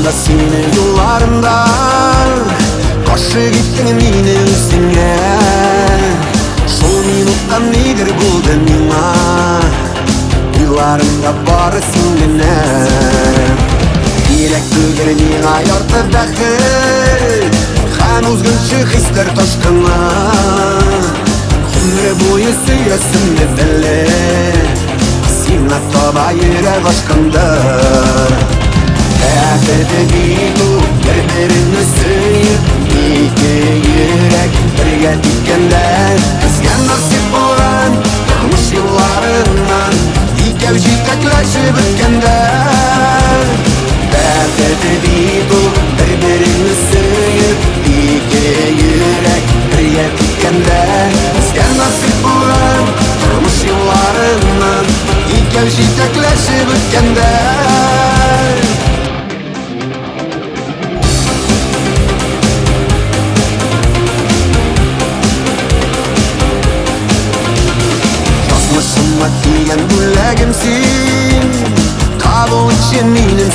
da seni yollarımda Koşu gittin meni üstüne Şol minuttan nedir buldu mina Yollarımda barısın gene Direk tügür mina yortu bakır Uzgunçu hisler taşkına Ömrü boyu süresin bedeli Sina toba yürek aşkında Derdi bilu birbirini suyup İki yürek birge dikkende Bizgen nasip olan Durmuş yıllarından İki evci tekleşip ötkende Derdi bilu birbirini suyup İki yürek birge dikkende Bizgen nasip olan Durmuş yıllarından İki evci tekleşip ötkende Diyen güllegimsin Kabul için minim